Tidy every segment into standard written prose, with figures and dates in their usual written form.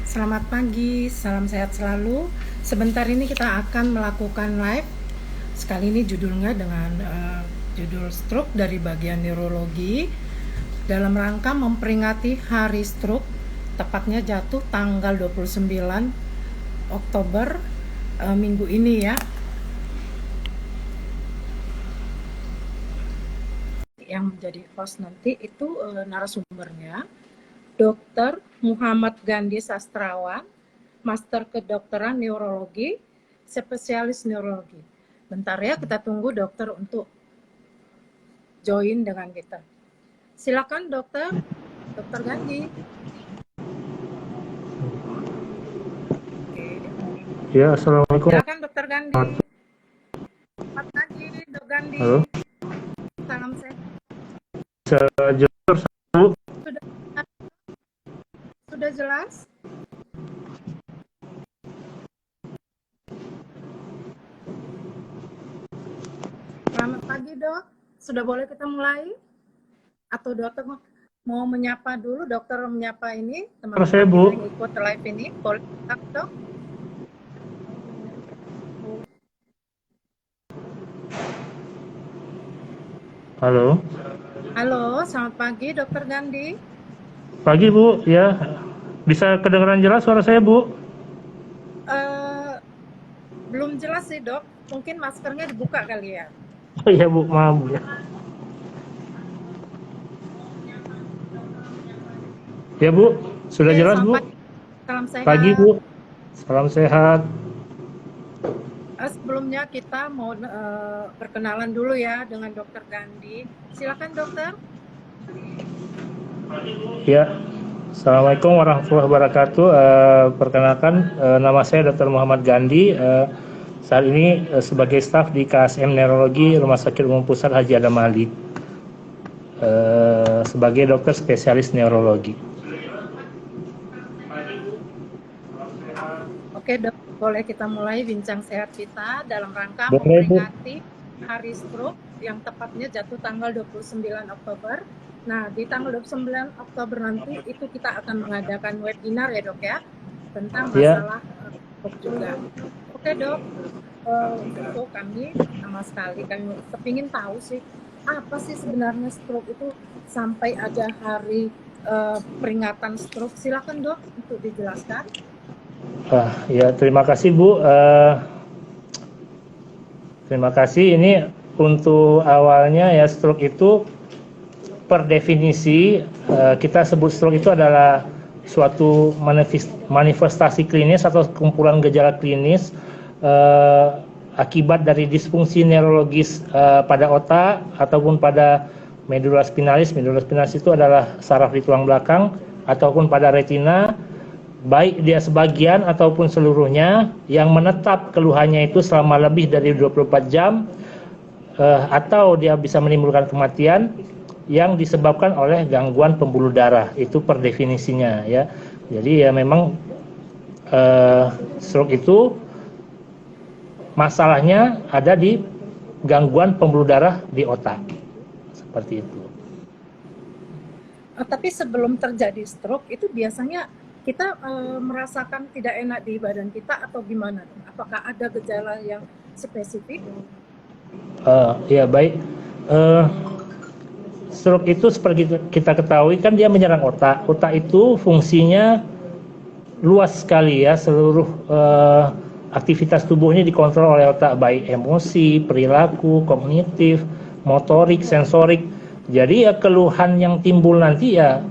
Selamat pagi, salam sehat selalu. Sebentar ini kita akan melakukan live. Sekali ini judulnya dengan judul stroke dari bagian neurologi dalam rangka memperingati Hari Stroke, tepatnya jatuh tanggal 29 Oktober minggu ini ya. Yang menjadi host nanti itu narasumbernya Dr. Muhammad Gandhi Sastrawan, Master Kedokteran Neurologi, Spesialis Neurologi. Bentar ya, kita tunggu dokter untuk join dengan kita. Silakan dokter, Dr. Gandhi. Ya, assalamualaikum. Silakan Dr. Gandhi. Selamat pagi, Dok Gandhi. Halo. Salam sehat. Bisa jawab Bu? Sudah jelas? Selamat pagi, Dok. Sudah boleh kita mulai? Atau dokter mau menyapa dulu? Dokter menyapa ini teman-teman Saya, Bu. yang ikut live ini. Boleh, Dok? Halo. Halo, selamat pagi, Dokter Gandhi. Pagi, Bu. Ya, bisa kedengaran jelas suara saya, Bu? Belum jelas sih, Dok. Mungkin maskernya dibuka kali ya. Oh iya, Bu. Maaf, Bu ya. Ya, Bu. Sudah Oke, jelas, Bu? pagi. Salam sehat. Pagi, Bu. Salam sehat. Sebelumnya kita mau perkenalan dulu ya dengan Dokter Gandhi. Silakan, Dokter. Ya. Assalamualaikum warahmatullahi wabarakatuh. Perkenalkan, nama saya Dr. Muhammad Gandhi. Saat ini sebagai staf di KSM Neurologi Rumah Sakit Umum Pusat Haji Adam Malik. Sebagai dokter spesialis neurologi. Oke, Dok. Boleh kita mulai bincang sehat kita dalam rangka Boleh, Bu. memperingati Hari Stroke yang tepatnya jatuh tanggal 29 Oktober. Nah, di tanggal 29 Oktober nanti itu kita akan mengadakan webinar ya, Dok ya, tentang masalah stroke juga. Oke, Dok. Untuk kami sama sekali kami kepingin tahu sih apa sih sebenarnya stroke itu sampai ada hari peringatan stroke. Silakan, Dok, untuk dijelaskan. Ya, terima kasih, Bu. Terima kasih. Ini untuk awalnya ya, stroke itu per definisi kita sebut stroke itu adalah suatu manifestasi klinis atau kumpulan gejala klinis akibat dari disfungsi neurologis pada otak ataupun pada medula spinalis. Medula spinalis itu adalah saraf di tulang belakang ataupun pada retina, baik dia sebagian ataupun seluruhnya yang menetap keluhannya itu selama lebih dari 24 jam atau dia bisa menimbulkan kematian yang disebabkan oleh gangguan pembuluh darah. Itu per definisinya ya. Jadi ya memang stroke itu masalahnya ada di gangguan pembuluh darah di otak. Seperti itu. Tapi sebelum terjadi stroke itu biasanya kita merasakan tidak enak di badan kita atau gimana? Apakah ada gejala yang spesifik? Ya baik. Stroke itu seperti kita ketahui kan dia menyerang otak. Otak itu fungsinya luas sekali ya, seluruh aktivitas tubuhnya dikontrol oleh otak, baik emosi, perilaku, kognitif, motorik, sensorik. Jadi ya keluhan yang timbul nanti ya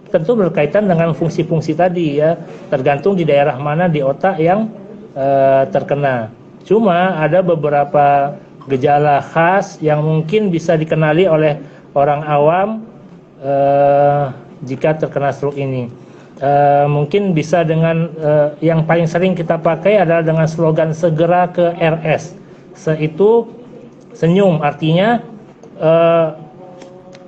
tentu berkaitan dengan fungsi-fungsi tadi ya, tergantung di daerah mana di otak yang terkena. Cuma ada beberapa gejala khas yang mungkin bisa dikenali oleh orang awam jika terkena stroke ini. Mungkin bisa dengan yang paling sering kita pakai adalah dengan slogan segera ke RS. Itu senyum, artinya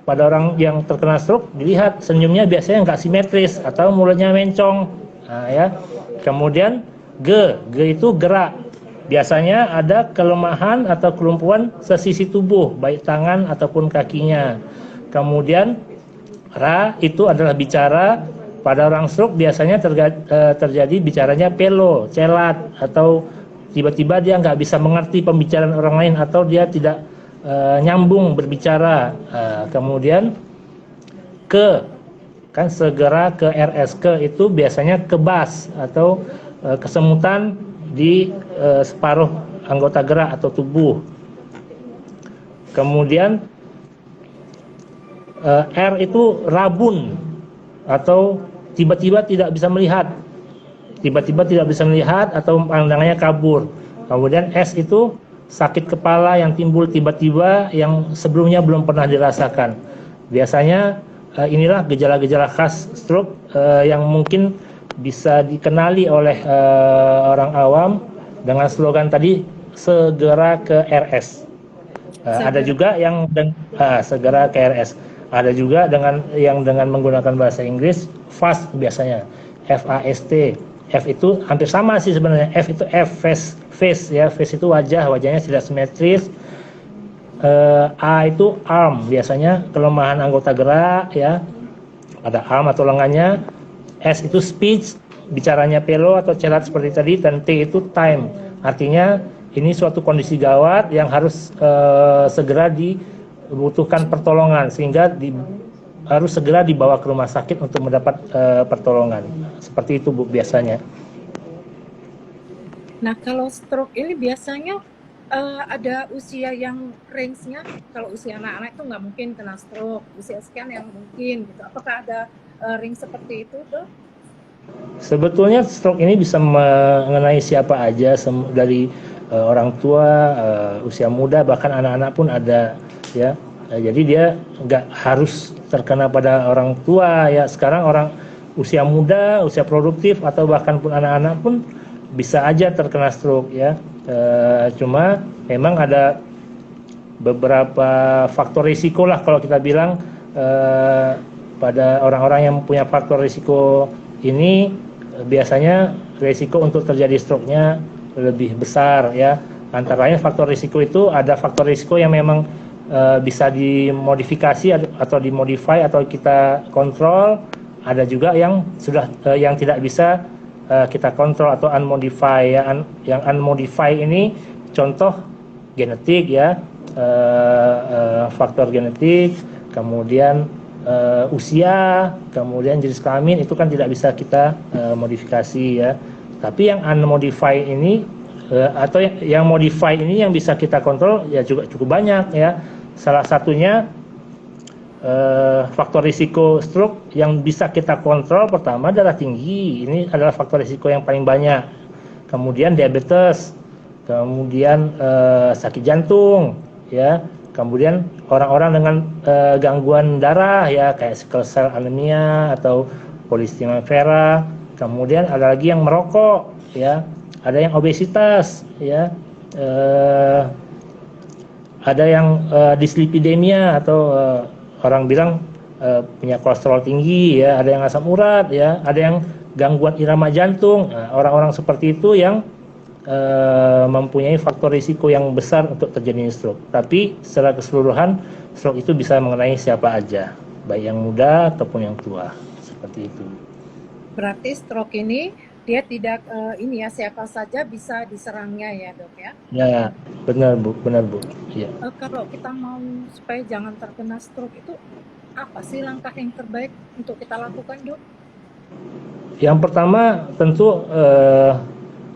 pada orang yang terkena stroke dilihat senyumnya biasanya nggak simetris atau mulutnya mencong. Nah, ya. Kemudian G itu gerak. Biasanya ada kelemahan atau kelumpuhan sesisi tubuh, baik tangan ataupun kakinya. Kemudian R itu adalah bicara, pada orang stroke biasanya terjadi bicaranya pelo, celat, atau tiba-tiba dia nggak bisa mengerti pembicaraan orang lain, atau dia tidak nyambung berbicara. Kemudian kan segera ke RS. Itu biasanya kebas atau kesemutan di separuh anggota gerak atau tubuh. Kemudian R itu rabun atau tiba-tiba tidak bisa melihat. Tiba-tiba tidak bisa melihat atau pandangannya kabur. Kemudian S itu sakit kepala yang timbul tiba-tiba yang sebelumnya belum pernah dirasakan. Biasanya inilah gejala-gejala khas stroke yang mungkin bisa dikenali oleh orang awam dengan slogan tadi, segera ke RS. Ada juga yang segera ke RS. Ada juga dengan menggunakan bahasa Inggris, fast biasanya, FAST. F itu hampir sama sih sebenarnya. F itu face ya, face itu wajahnya tidak simetris. A itu arm, biasanya kelemahan anggota gerak ya, ada arm atau lengannya. S itu speech, bicaranya pelo atau celat seperti tadi. Dan T itu time, artinya ini suatu kondisi gawat yang harus segera dibutuhkan pertolongan, sehingga harus segera dibawa ke rumah sakit untuk mendapat pertolongan. Seperti itu Bu biasanya. Nah, kalau stroke ini biasanya ada usia yang range-nya. Kalau usia anak-anak itu nggak mungkin kena stroke, usia sekian yang mungkin gitu. Apakah ada range seperti itu tuh? Sebetulnya stroke ini bisa mengenai siapa aja, dari orang tua, usia muda, bahkan anak-anak pun ada ya. Jadi dia nggak harus terkena pada orang tua ya. Sekarang orang usia muda, usia produktif, atau bahkan pun anak-anak pun bisa aja terkena stroke ya. Cuma memang ada beberapa faktor risiko lah kalau kita bilang, pada orang-orang yang punya faktor risiko ini biasanya risiko untuk terjadi stroke-nya lebih besar ya. Antara lain faktor risiko itu ada faktor risiko yang memang bisa dimodifikasi atau dimodify atau kita kontrol. Ada juga yang yang tidak bisa kita kontrol atau unmodify ya. Yang unmodify ini contoh genetik ya, faktor genetik, kemudian usia, kemudian jenis kelamin, itu kan tidak bisa kita modifikasi ya. Tapi yang unmodify ini atau yang modify ini yang bisa kita kontrol ya juga cukup banyak ya. Salah satunya faktor risiko stroke yang bisa kita kontrol, pertama darah tinggi, ini adalah faktor risiko yang paling banyak. Kemudian diabetes, kemudian sakit jantung ya, kemudian orang-orang dengan gangguan darah ya, kayak sickle cell anemia atau polycythemia vera. Kemudian ada lagi yang merokok ya, ada yang obesitas ya, ada yang dislipidemia atau orang bilang punya kolesterol tinggi ya, ada yang asam urat ya, ada yang gangguan irama jantung. Nah, orang-orang seperti itu yang mempunyai faktor risiko yang besar untuk terjadinya stroke. Tapi secara keseluruhan stroke itu bisa mengenai siapa aja, baik yang muda ataupun yang tua, seperti itu. Berarti stroke ini dia tidak ini ya, siapa saja bisa diserangnya ya Dok ya? Ya, benar Bu. Ya. Kalau kita mau supaya jangan terkena stroke itu apa sih langkah yang terbaik untuk kita lakukan Dok? Yang pertama tentu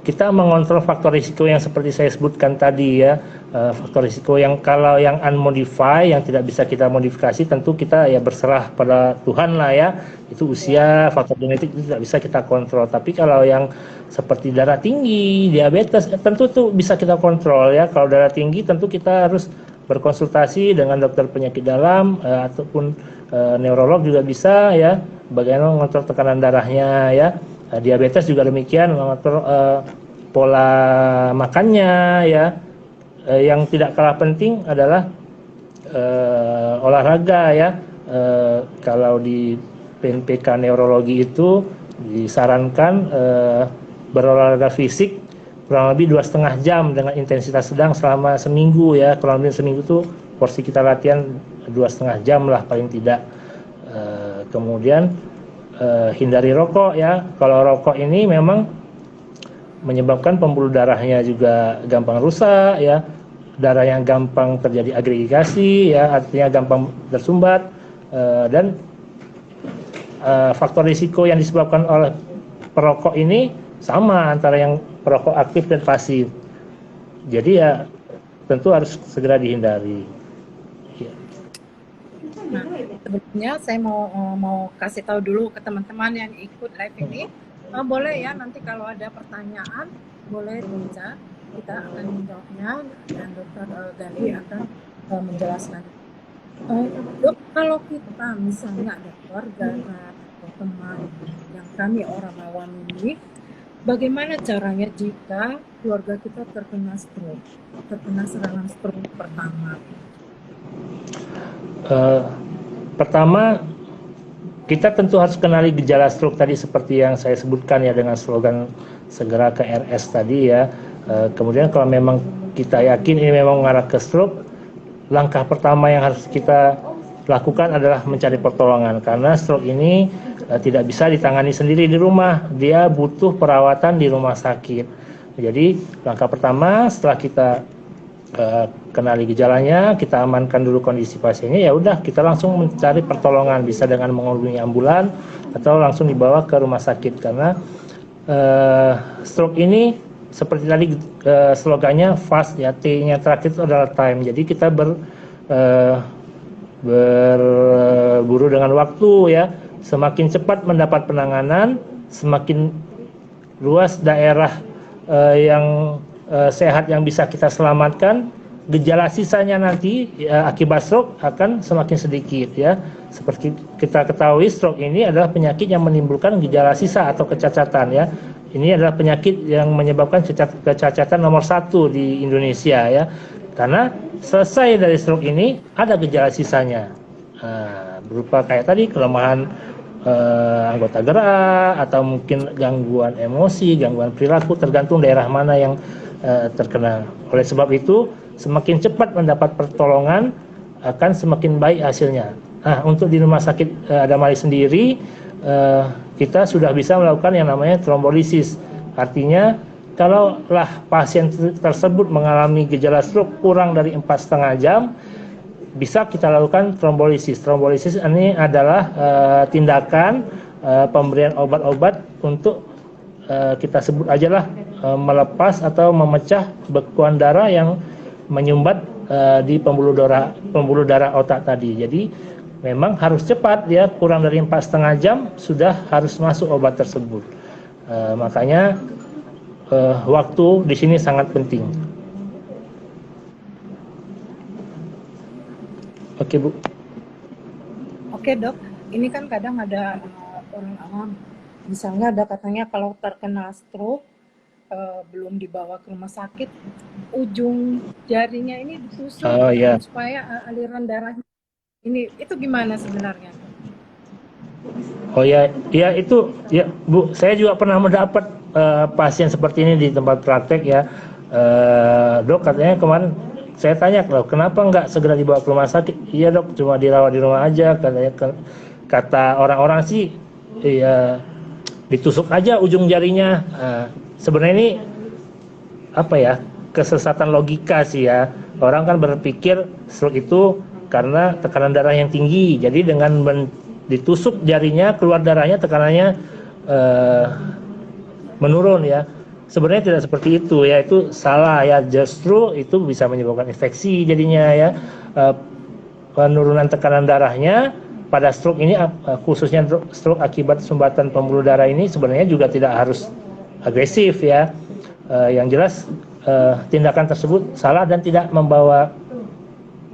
kita mengontrol faktor risiko yang seperti saya sebutkan tadi ya. Faktor risiko yang kalau yang unmodify, yang tidak bisa kita modifikasi, tentu kita ya berserah pada Tuhan lah ya. Itu usia, faktor genetik itu tidak bisa kita kontrol. Tapi kalau yang seperti darah tinggi, diabetes, tentu itu bisa kita kontrol ya. Kalau darah tinggi tentu kita harus berkonsultasi dengan dokter penyakit dalam ataupun neurolog juga bisa ya. Bagaimana mengontrol tekanan darahnya ya. Diabetes juga demikian, mengatur pola makannya ya. Yang tidak kalah penting adalah olahraga ya. Kalau di PNPK neurologi itu disarankan berolahraga fisik kurang lebih 2,5 jam dengan intensitas sedang selama seminggu ya. Kurang lebih seminggu itu porsi kita latihan 2,5 jam lah paling tidak. Kemudian hindari rokok ya. Kalau rokok ini memang menyebabkan pembuluh darahnya juga gampang rusak ya, darah yang gampang terjadi agregasi ya, artinya gampang tersumbat, dan faktor risiko yang disebabkan oleh perokok ini sama antara yang perokok aktif dan pasif. Jadi ya tentu harus segera dihindari. Ya. Nah, sebelumnya saya mau kasih tahu dulu ke teman-teman yang ikut live ini, boleh ya nanti kalau ada pertanyaan boleh diucap, kita akan menjawabnya dan Dokter Gali akan menjelaskan. Dok, kalau kita misalnya ada keluarga atau teman yang kami orang awam ini, bagaimana caranya jika keluarga kita terkena stroke, terkena serangan stroke pertama? Pertama, kita tentu harus kenali gejala stroke tadi seperti yang saya sebutkan ya dengan slogan segera ke RS tadi ya. Kemudian kalau memang kita yakin ini memang mengarah ke stroke, langkah pertama yang harus kita lakukan adalah mencari pertolongan karena stroke ini tidak bisa ditangani sendiri di rumah, dia butuh perawatan di rumah sakit. Jadi langkah pertama setelah kita kenali gejalanya, kita amankan dulu kondisi pasiennya, ya udah kita langsung mencari pertolongan, bisa dengan menghubungi ambulan atau langsung dibawa ke rumah sakit karena stroke ini seperti tadi slogannya fast ya, T-nya terakhir itu adalah time. Jadi kita berburu dengan waktu ya, semakin cepat mendapat penanganan, semakin luas daerah yang sehat yang bisa kita selamatkan, gejala sisanya nanti akibat stroke akan semakin sedikit ya. Seperti kita ketahui, stroke ini adalah penyakit yang menimbulkan gejala sisa atau kecacatan ya. Ini adalah penyakit yang menyebabkan kecacatan nomor 1 di Indonesia ya. Karena selesai dari stroke ini ada gejala sisanya, berupa kayak tadi kelemahan anggota gerak atau mungkin gangguan emosi, gangguan perilaku, tergantung daerah mana yang terkena. Oleh sebab itu, semakin cepat mendapat pertolongan akan semakin baik hasilnya. Nah, untuk di rumah sakit Adamali sendiri, kita sudah bisa melakukan yang namanya trombolisis. Artinya, kalaulah pasien tersebut mengalami gejala stroke kurang dari 4,5 jam, bisa kita lakukan trombolisis. Trombolisis ini adalah tindakan pemberian obat-obat untuk kita sebut aja lah melepas atau memecah bekuan darah yang menyumbat di pembuluh darah otak tadi. Jadi memang harus cepat ya, kurang dari 4,5 jam sudah harus masuk obat tersebut. Makanya waktu di sini sangat penting. Oke Bu. Oke Dok, ini kan kadang ada orang awam, misalnya ada katanya kalau terkena stroke belum dibawa ke rumah sakit, ujung jarinya ini ditusuk supaya aliran darahnya ini, itu gimana sebenarnya? Oh ya, ya itu ya Bu, saya juga pernah mendapat pasien seperti ini di tempat praktek ya. Dok katanya kemarin saya tanya, loh kenapa nggak segera dibawa ke rumah sakit? Iya dok, cuma dirawat di rumah aja katanya. Kata orang-orang sih, ya ditusuk aja ujung jarinya. Sebenarnya ini apa ya, kesesatan logika sih ya. Orang kan berpikir stroke itu karena tekanan darah yang tinggi. Jadi dengan ditusuk jarinya, keluar darahnya, tekanannya menurun ya. Sebenarnya tidak seperti itu ya, itu salah ya. Justru itu bisa menyebabkan infeksi jadinya ya. Penurunan tekanan darahnya pada stroke ini, khususnya stroke akibat sumbatan pembuluh darah ini sebenarnya juga tidak harus agresif ya. Yang jelas tindakan tersebut salah dan tidak membawa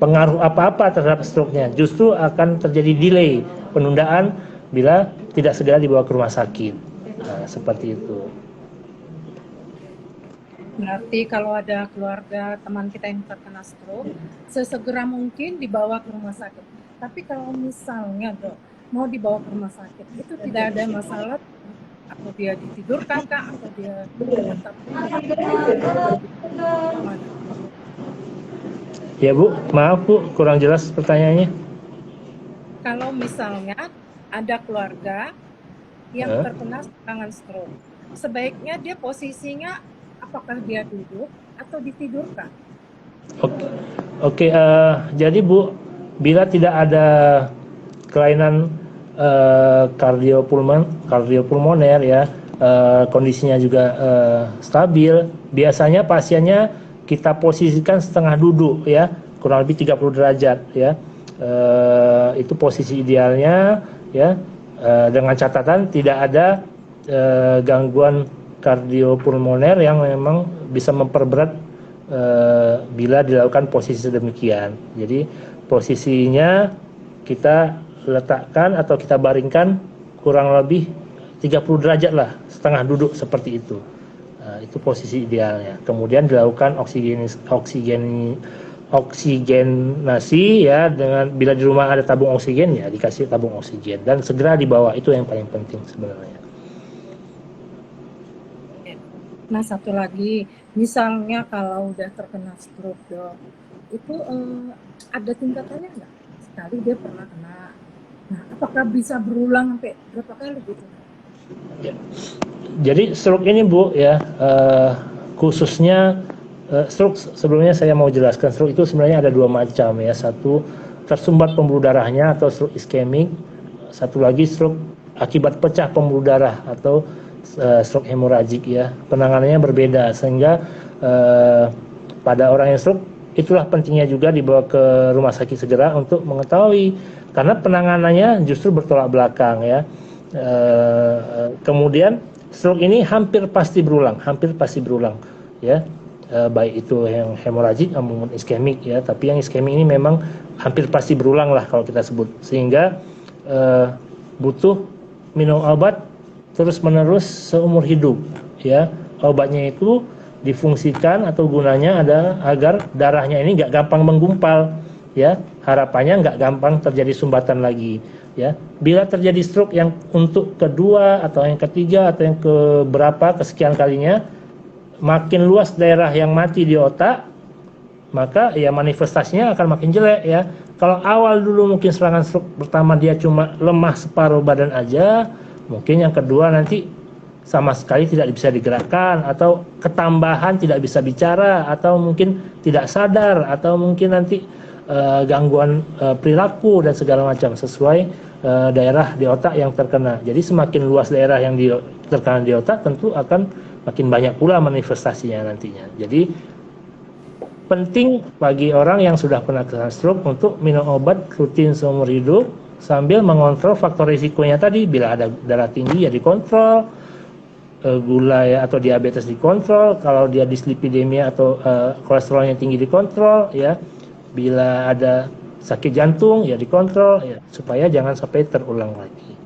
pengaruh apa-apa terhadap stroke-nya. Justru akan terjadi delay, penundaan bila tidak segera dibawa ke rumah sakit. Seperti itu. Berarti kalau ada keluarga teman kita yang terkena stroke, sesegera mungkin dibawa ke rumah sakit. Tapi kalau misalnya Dok, mau dibawa ke rumah sakit, itu tidak ada masalah atau dia ditidurkan kah, atau dia tetap Ya Bu, maaf Bu, kurang jelas pertanyaannya. Kalau misalnya ada keluarga yang terkena serangan stroke. Sebaiknya dia posisinya apakah dia duduk atau ditidurkan? Oke, jadi Bu, bila tidak ada kelainan kardiopulmoner ya, kondisinya juga stabil, biasanya pasiennya kita posisikan setengah duduk ya, kurang lebih 30 derajat ya. Itu posisi idealnya ya, dengan catatan tidak ada gangguan kardiopulmoner yang memang bisa memperberat bila dilakukan posisi sedemikian. Jadi posisinya kita letakkan atau kita baringkan kurang lebih 30 derajat lah, setengah duduk seperti itu. Itu posisi idealnya. Kemudian dilakukan oksigenasi ya, dengan bila di rumah ada tabung oksigen ya dikasih tabung oksigen dan segera dibawa, itu yang paling penting sebenarnya. Nah, satu lagi, misalnya kalau udah terkena stroke dok, itu ada tingkatannya nggak? Sekali dia pernah kena, nah apakah bisa berulang sampai berapa kali gitu? Ya. Jadi stroke ini Bu ya, khususnya stroke, sebelumnya saya mau jelaskan stroke itu sebenarnya ada dua macam ya. Satu tersumbat pembuluh darahnya atau stroke iskemik, satu lagi stroke akibat pecah pembuluh darah atau stroke hemoragik ya. Penanganannya berbeda sehingga pada orang yang stroke itulah pentingnya juga dibawa ke rumah sakit segera untuk mengetahui, karena penanganannya justru bertolak belakang ya. Kemudian stroke ini hampir pasti berulang ya, baik itu yang hemoragik maupun iskemik ya, tapi yang iskemik ini memang hampir pasti berulang lah kalau kita sebut, sehingga butuh minum obat terus menerus seumur hidup ya. Obatnya itu difungsikan atau gunanya ada agar darahnya ini nggak gampang menggumpal ya, harapannya nggak gampang terjadi sumbatan lagi ya. Bila terjadi stroke yang untuk kedua atau yang ketiga atau yang keberapa kesekian kalinya, makin luas daerah yang mati di otak, maka ya manifestasinya akan makin jelek ya. Kalau awal dulu mungkin serangan stroke pertama dia cuma lemah separuh badan aja, mungkin yang kedua nanti sama sekali tidak bisa digerakkan, atau ketambahan tidak bisa bicara, atau mungkin tidak sadar, atau mungkin nanti gangguan perilaku dan segala macam sesuai daerah di otak yang terkena. Jadi semakin luas daerah yang terkena di otak, tentu akan makin banyak pula manifestasinya nantinya. Jadi penting bagi orang yang sudah pernah kena stroke untuk minum obat rutin seumur hidup sambil mengontrol faktor risikonya tadi. Bila ada darah tinggi ya dikontrol, gula ya atau diabetes dikontrol, kalau dia dislipidemia atau kolesterolnya tinggi dikontrol ya. Bila ada sakit jantung ya dikontrol ya, supaya jangan sampai terulang lagi.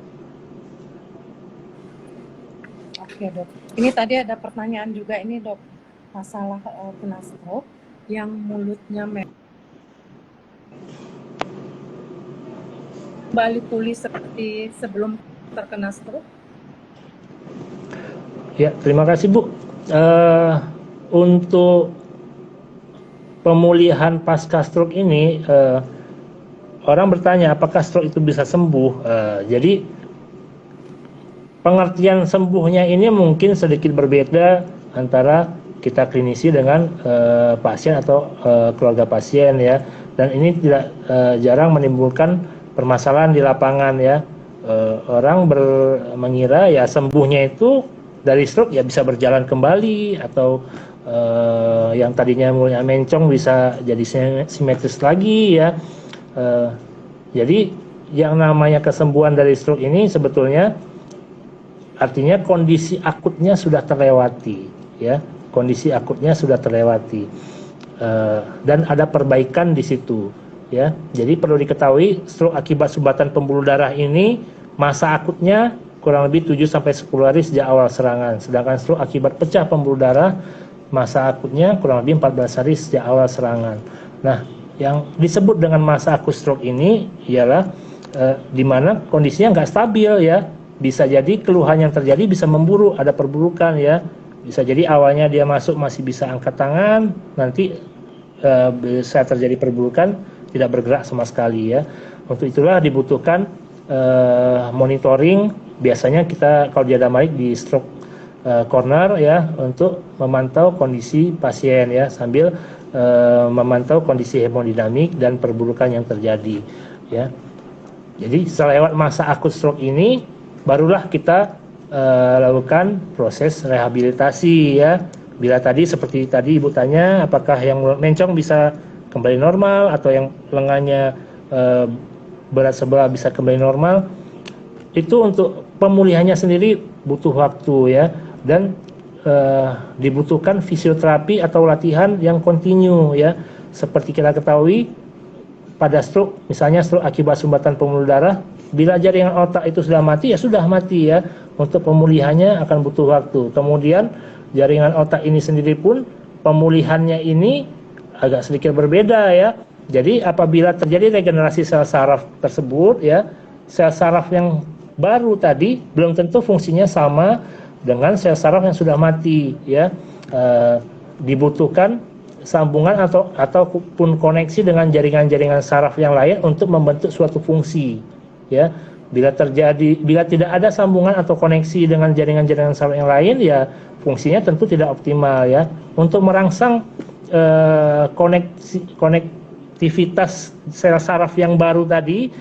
Oke dok, ini tadi ada pertanyaan juga ini dok, masalah kena stroke yang mulutnya kembali pulih seperti sebelum terkena stroke? Ya, terima kasih Bu. Untuk pemulihan pasca stroke ini, orang bertanya apakah stroke itu bisa sembuh. Jadi pengertian sembuhnya ini mungkin sedikit berbeda antara kita klinisi dengan pasien atau keluarga pasien ya. Dan ini tidak jarang menimbulkan permasalahan di lapangan ya. Orang mengira ya sembuhnya itu dari stroke ya bisa berjalan kembali, atau yang tadinya mulai mencong bisa jadi simetris lagi ya. Jadi yang namanya kesembuhan dari stroke ini sebetulnya artinya kondisi akutnya sudah terlewati ya, kondisi akutnya sudah terlewati dan ada perbaikan di situ ya. Jadi perlu diketahui stroke akibat sumbatan pembuluh darah ini masa akutnya kurang lebih 7-10 hari sejak awal serangan, sedangkan stroke akibat pecah pembuluh darah masa akutnya kurang lebih 14 hari sejak awal serangan. Nah, yang disebut dengan masa akut stroke ini ialah di mana kondisinya nggak stabil ya. Bisa jadi keluhan yang terjadi bisa memburuk, ada perburukan ya. Bisa jadi awalnya dia masuk masih bisa angkat tangan, nanti bisa terjadi perburukan tidak bergerak sama sekali ya. Untuk itulah dibutuhkan monitoring biasanya kita kalau diadamalik di stroke corner ya untuk memantau kondisi pasien ya sambil memantau kondisi hemodinamik dan perburukan yang terjadi ya. Jadi setelah lewat masa akut stroke ini barulah kita lakukan proses rehabilitasi ya. Bila tadi seperti tadi Ibu tanya apakah yang mencong bisa kembali normal atau yang lengannya berat sebelah bisa kembali normal, itu untuk pemulihannya sendiri butuh waktu ya, dan dibutuhkan fisioterapi atau latihan yang kontinu ya. Seperti kita ketahui pada stroke, misalnya stroke akibat sumbatan pembuluh darah, bila jaringan otak itu sudah mati ya sudah mati ya, untuk pemulihannya akan butuh waktu. Kemudian jaringan otak ini sendiri pun pemulihannya ini agak sedikit berbeda ya. Jadi apabila terjadi regenerasi sel saraf tersebut ya, sel saraf yang baru tadi belum tentu fungsinya sama dengan sel saraf yang sudah mati ya. Dibutuhkan sambungan ataupun koneksi dengan jaringan-jaringan saraf yang lain untuk membentuk suatu fungsi ya. Bila tidak ada sambungan atau koneksi dengan jaringan-jaringan saraf yang lain ya fungsinya tentu tidak optimal ya. Untuk merangsang konektivitas sel saraf yang baru tadi,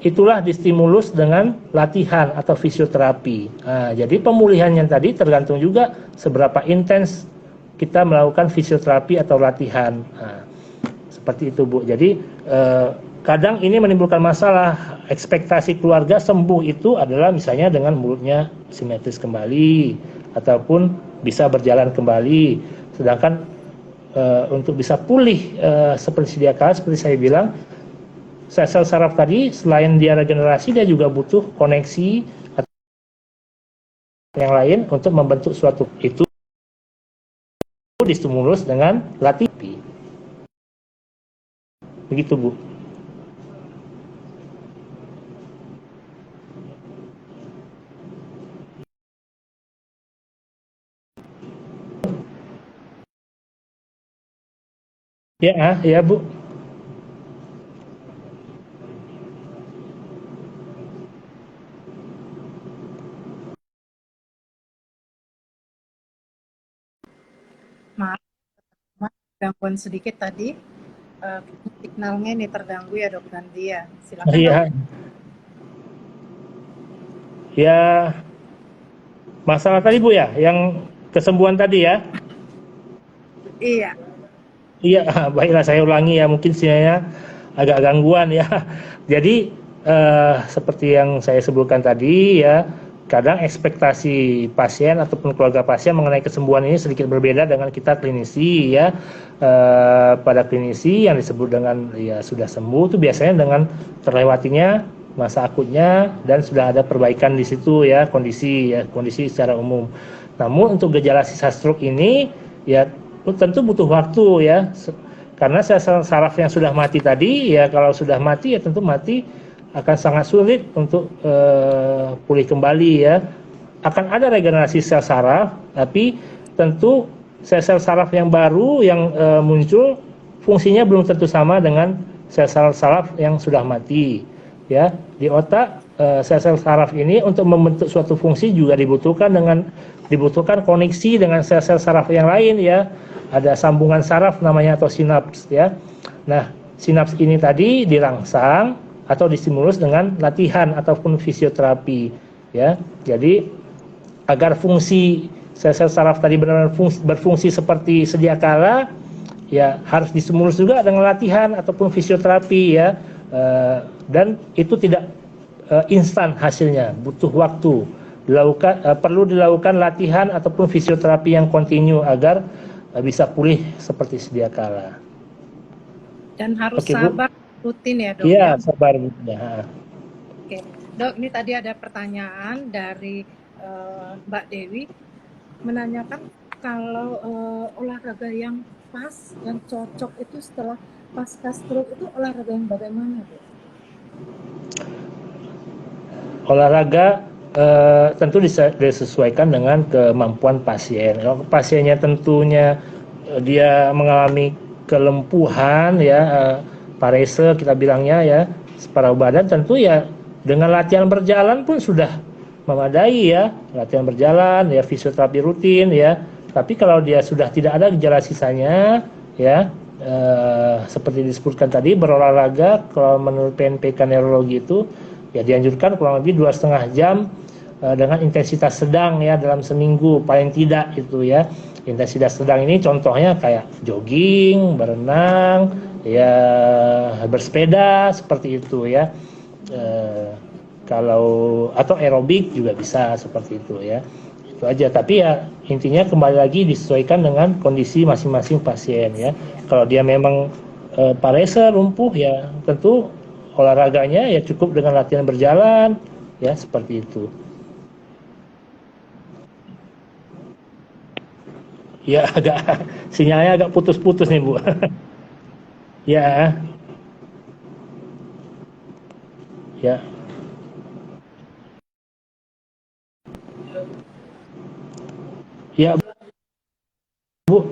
itulah distimulus dengan latihan atau fisioterapi. Jadi pemulihannya tadi tergantung juga seberapa intens kita melakukan fisioterapi atau latihan. Seperti itu Bu. Jadi kadang ini menimbulkan masalah. Ekspektasi keluarga sembuh itu adalah misalnya dengan mulutnya simetris kembali ataupun bisa berjalan kembali. Sedangkan untuk bisa pulih seperti sedia kala, seperti saya bilang, sel saraf tadi selain dia regenerasi, dia juga butuh koneksi atau yang lain untuk membentuk suatu itu distimulus dengan latihan. Begitu Bu. Ya Bu. Maaf, gangguan sedikit tadi. Signalnya ini terganggu ya Dok Gandhi ya. Silakan Iya. Dok. Ya, masalah tadi Bu ya, yang kesembuhan tadi ya. Iya. Iya, baiklah saya ulangi ya, mungkin sinyalnya agak gangguan ya. Jadi seperti yang saya sebutkan tadi ya, kadang ekspektasi pasien ataupun keluarga pasien mengenai kesembuhan ini sedikit berbeda dengan kita klinisi ya. Pada klinisi yang disebut dengan ya sudah sembuh itu biasanya dengan terlewatinya masa akutnya dan sudah ada perbaikan di situ ya, kondisi secara umum. Namun untuk gejala sisa stroke ini ya tentu butuh waktu ya, karena sel saraf yang sudah mati tadi ya, kalau sudah mati ya tentu mati akan sangat sulit untuk pulih kembali ya. Akan ada regenerasi sel saraf, tapi tentu sel-sel saraf yang baru yang muncul fungsinya belum tentu sama dengan sel-sel saraf yang sudah mati ya. Di otak sel-sel saraf ini untuk membentuk suatu fungsi juga dibutuhkan koneksi dengan sel-sel saraf yang lain ya. Ada sambungan saraf namanya atau sinaps ya. Nah, sinaps ini tadi dirangsang atau distimulus dengan latihan ataupun fisioterapi ya. Jadi agar fungsi sel-sel saraf tadi benar-benar berfungsi seperti sedia kala ya, harus distimulus juga dengan latihan ataupun fisioterapi ya. Dan itu tidak instan hasilnya, butuh waktu. Perlu dilakukan latihan ataupun fisioterapi yang kontinu agar bisa pulih seperti sedia kala. Dan harus sabar rutin ya Dok. Iya, sabar ya. Oke. Dok, ini tadi ada pertanyaan dari Mbak Dewi menanyakan kalau olahraga yang pas dan cocok itu setelah pasca stroke itu olahraga yang bagaimana, Bu? Olahraga tentu disesuaikan dengan kemampuan pasien. Kalau pasiennya tentunya dia mengalami kelempuhan ya, parese kita bilangnya ya, separuh badan, tentu ya dengan latihan berjalan pun sudah memadai ya, latihan berjalan ya, fisioterapi rutin ya. Tapi kalau dia sudah tidak ada gejala sisanya ya, seperti disebutkan tadi, berolahraga kalau menurut PNPK neurologi itu ya dianjurkan kurang lebih 2,5 jam dengan intensitas sedang ya dalam seminggu paling tidak itu ya. Intensitas sedang ini contohnya kayak jogging, berenang, ya bersepeda seperti itu ya. Kalau atau aerobik juga bisa seperti itu ya. Itu aja. Tapi ya intinya kembali lagi disesuaikan dengan kondisi masing-masing pasien ya. Kalau dia memang parese lumpuh ya tentu olahraganya ya cukup dengan latihan berjalan ya seperti itu. Ya agak sinyalnya agak putus-putus nih Bu. Ya. Ya. Ya Bu.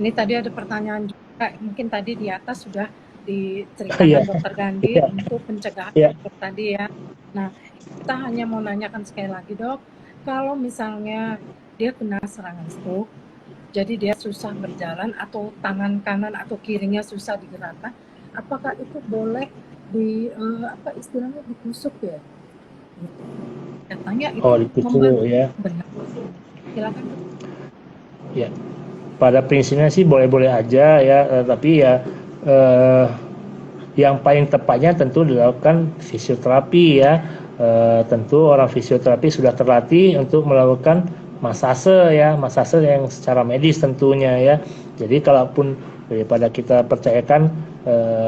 Ini tadi ada pertanyaan juga, mungkin tadi di atas sudah diceritakan Ya. Dokter Gandhi Ya. untuk pencegahan Ya. tadi ya. Nah, kita hanya mau nanyakan sekali lagi Dok, kalau misalnya dia kena serangan stroke, jadi dia susah berjalan atau tangan kanan atau kirinya susah digerakkan, apakah itu boleh di apa istilahnya ditusuk ya? Katanya itu ditusuk ya. Benar. Silakan. Ya. Pada prinsipnya sih boleh-boleh aja ya, tapi ya yang paling tepatnya tentu dilakukan fisioterapi ya. Tentu orang fisioterapi sudah terlatih untuk melakukan masase ya, masase yang secara medis tentunya ya. Jadi kalaupun daripada kita percayakan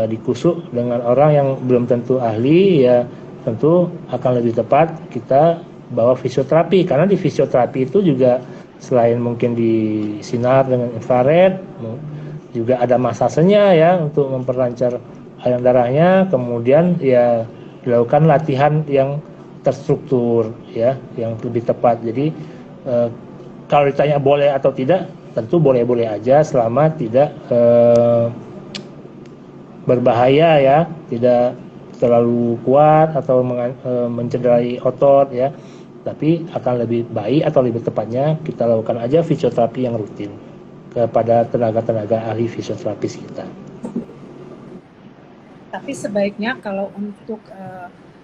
dikusuk dengan orang yang belum tentu ahli ya, tentu akan lebih tepat kita bawa fisioterapi, karena di fisioterapi itu juga selain mungkin di sinar dengan infrared juga ada masasenya ya untuk memperlancar aliran darahnya, kemudian ya dilakukan latihan yang terstruktur ya, yang lebih tepat. Jadi kalau ditanya boleh atau tidak, tentu boleh-boleh aja selama tidak berbahaya ya, tidak terlalu kuat atau mencederai otot ya. Tapi akan lebih baik atau lebih tepatnya kita lakukan aja fisioterapi yang rutin kepada tenaga-tenaga ahli fisioterapis kita. Tapi sebaiknya kalau untuk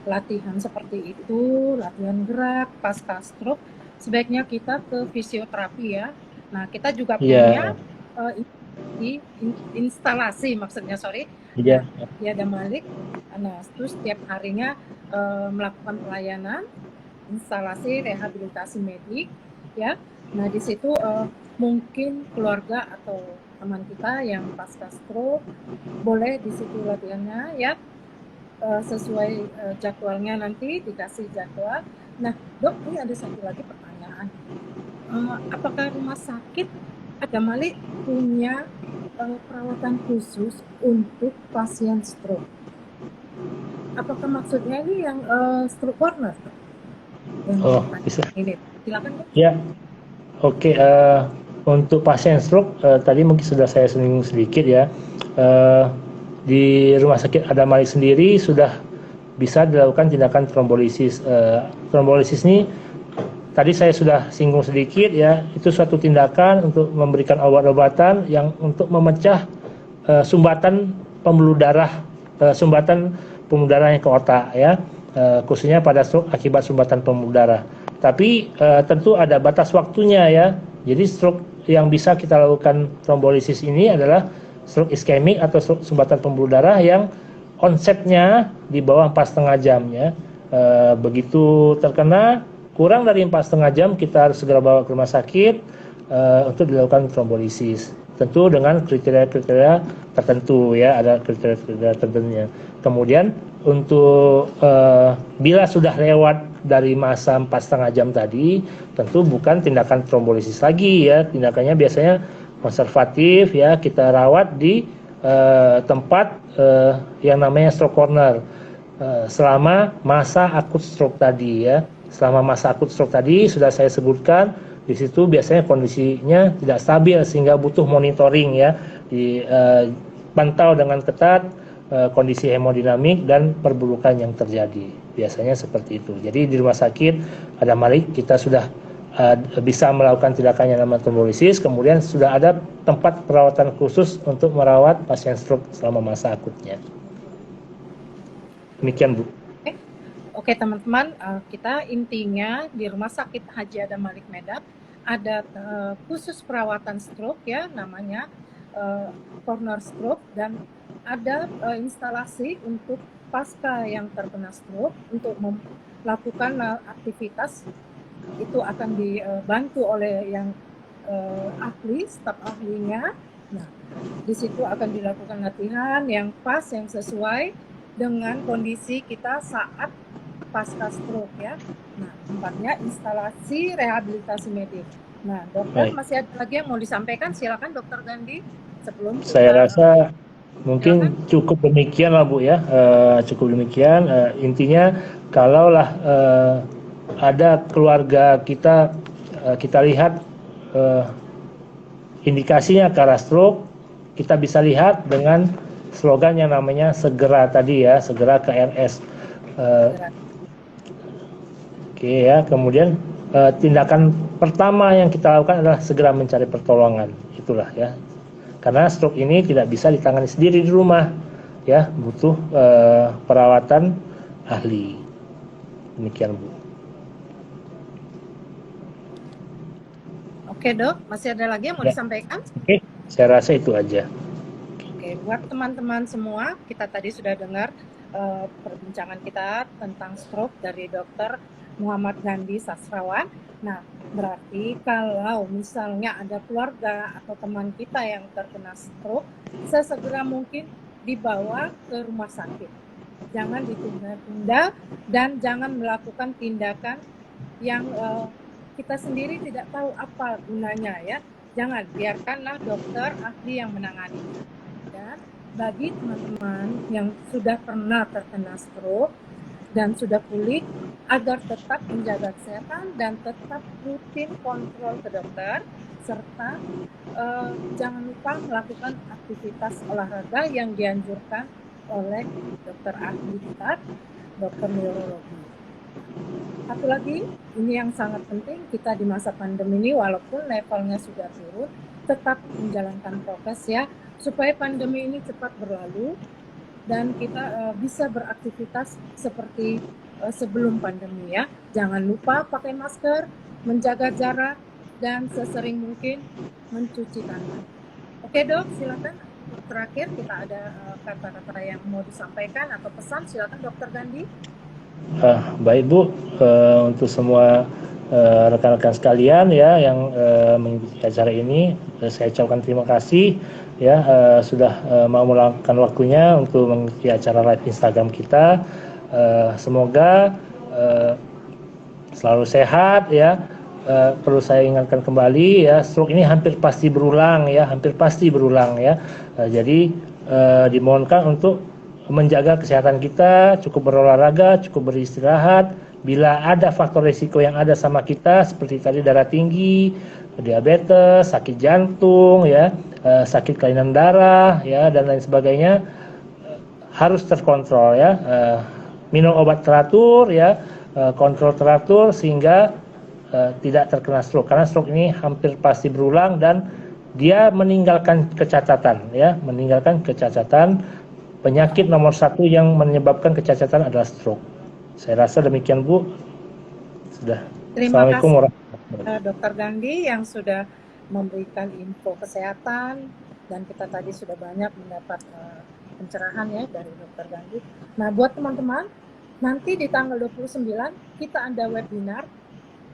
latihan seperti itu, latihan gerak pasca stroke, sebaiknya kita ke fisioterapi ya. Nah, kita juga punya instalasi, maksudnya Iya. Dia ada Malik. Nah, terus setiap harinya melakukan pelayanan instalasi rehabilitasi medik ya. Nah, di situ mungkin keluarga atau teman kita yang pasca stroke boleh di situ latihannya ya, sesuai jadwalnya, nanti dikasih jadwal. Nah Dok, ini ada satu lagi pertanyaan, apakah rumah sakit ada Malik punya perawatan khusus untuk pasien stroke? Apakah maksudnya ini yang stroke corner? Bisa. Ini silakan Dok. Ya. Oke, untuk pasien stroke tadi mungkin sudah saya singgung sedikit ya. Di Rumah Sakit Adam Malik sendiri sudah bisa dilakukan tindakan trombolisis. Trombolisis ini tadi saya sudah singgung sedikit ya, itu suatu tindakan untuk memberikan obat-obatan yang untuk memecah sumbatan pembuluh darah, sumbatan pembuluh darah yang ke otak ya, khususnya pada stroke akibat sumbatan pembuluh darah. Tapi tentu ada batas waktunya ya. Jadi stroke yang bisa kita lakukan trombolisis ini adalah stroke iskemik atau stroke sumbatan pembuluh darah yang onsetnya di bawah 4,5 jam ya. Begitu terkena kurang dari 4,5 jam kita harus segera bawa ke rumah sakit untuk dilakukan trombolisis. Tentu dengan kriteria-kriteria tertentu ya, ada kriteria-kriteria tertentunya. Kemudian untuk bila sudah lewat dari masa 4,5 jam tadi, tentu bukan tindakan trombolisis lagi ya, tindakannya biasanya konservatif ya, kita rawat di tempat yang namanya stroke corner selama masa akut stroke tadi ya. Selama masa akut stroke tadi sudah saya sebutkan, di situ biasanya kondisinya tidak stabil sehingga butuh monitoring ya, dipantau dengan ketat kondisi hemodinamik dan perburukan yang terjadi. Biasanya seperti itu. Jadi di rumah sakit Adam Malik kita sudah bisa melakukan tindakan yang namanya trombolisis, kemudian sudah ada tempat perawatan khusus untuk merawat pasien stroke selama masa akutnya. Demikian, Bu. Oke teman-teman, kita intinya di Rumah Sakit Haji Adam Malik Medan ada khusus perawatan stroke ya, namanya corner stroke, dan ada instalasi untuk pasca yang terkena stroke untuk melakukan aktivitas itu akan dibantu oleh yang ahli, staf ahlinya. Nah, di situ akan dilakukan latihan yang pas, yang sesuai dengan kondisi kita saat pasca stroke ya. Nah, tempatnya instalasi rehabilitasi medik. Nah, dokter masih ada lagi yang mau disampaikan? Silakan Dokter Gandhi sebelum saya rasa mungkin cukup demikian lah Bu ya. Cukup demikian. Intinya kalaulah ada keluarga kita lihat indikasinya ke arah stroke, kita bisa lihat dengan slogan yang namanya segera tadi ya, segera ke RS. Oke ya, kemudian tindakan pertama yang kita lakukan adalah segera mencari pertolongan. Itulah ya. Karena stroke ini tidak bisa ditangani sendiri di rumah, ya, butuh perawatan ahli. Demikian, Bu. Oke Dok, masih ada lagi yang mau disampaikan? Oke, saya rasa itu aja. Oke, buat teman-teman semua, kita tadi sudah dengar perbincangan kita tentang stroke dari Dokter Muhammad Gandhi Sastrawan. Nah, berarti kalau misalnya ada keluarga atau teman kita yang terkena stroke, sesegera mungkin dibawa ke rumah sakit. Jangan ditunda-tunda dan jangan melakukan tindakan yang kita sendiri tidak tahu apa gunanya ya. Jangan, biarkanlah dokter ahli yang menangani. Dan bagi teman-teman yang sudah pernah terkena stroke dan sudah pulih, agar tetap menjaga kesehatan dan tetap rutin kontrol ke dokter, serta jangan lupa melakukan aktivitas olahraga yang dianjurkan oleh dokter ahli kita, dokter neurologi. Satu lagi, ini yang sangat penting, kita di masa pandemi ini walaupun levelnya sudah turun, tetap menjalankan prokes ya, supaya pandemi ini cepat berlalu dan kita bisa beraktivitas seperti sebelum pandemi ya. Jangan lupa pakai masker, menjaga jarak, dan sesering mungkin mencuci tangan. Oke Dok, silakan. Terakhir kita ada kata-kata yang mau disampaikan atau pesan, silakan Dokter Gandhi. Baik Bu, untuk semua rekan-rekan sekalian ya yang mengikuti acara ini, saya ucapkan terima kasih ya sudah mau meluangkan waktunya untuk mengikuti acara live Instagram kita. Semoga selalu sehat ya. Perlu saya ingatkan kembali ya, stroke ini hampir pasti berulang ya, jadi dimohonkan untuk menjaga kesehatan kita, cukup berolahraga, cukup beristirahat. Bila ada faktor risiko yang ada sama kita seperti tadi darah tinggi, diabetes, sakit jantung ya, sakit kelainan darah ya dan lain sebagainya, harus terkontrol ya. Minum obat teratur ya, kontrol teratur sehingga tidak terkena stroke, karena stroke ini hampir pasti berulang dan dia meninggalkan kecacatan ya, penyakit nomor 1 yang menyebabkan kecacatan adalah stroke. Saya rasa demikian Bu. Sudah. Terima kasih Dokter Gandhi yang sudah memberikan info kesehatan, dan kita tadi sudah banyak mendapat pencerahan ya dari Dokter Gandhi. Nah buat teman-teman, nanti di tanggal 29 kita ada webinar.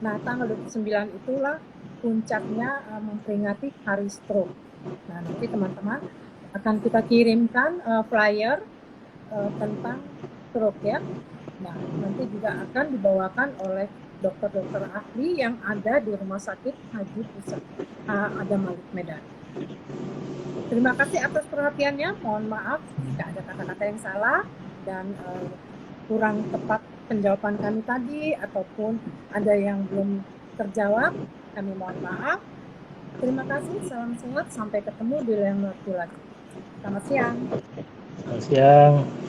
Nah tanggal 29 itulah puncaknya memperingati Hari Stroke. Nah nanti teman-teman akan kita kirimkan flyer tentang stroke ya. Nah, nanti juga akan dibawakan oleh dokter-dokter ahli yang ada di Rumah Sakit Haji Adam Malik Medan. Terima kasih atas perhatiannya. Mohon maaf jika ada kata-kata yang salah dan kurang tepat penjawaban kami tadi ataupun ada yang belum terjawab. Kami mohon maaf. Terima kasih. Salam sehat. Sampai ketemu di lain waktu lagi. Selamat siang. Selamat siang.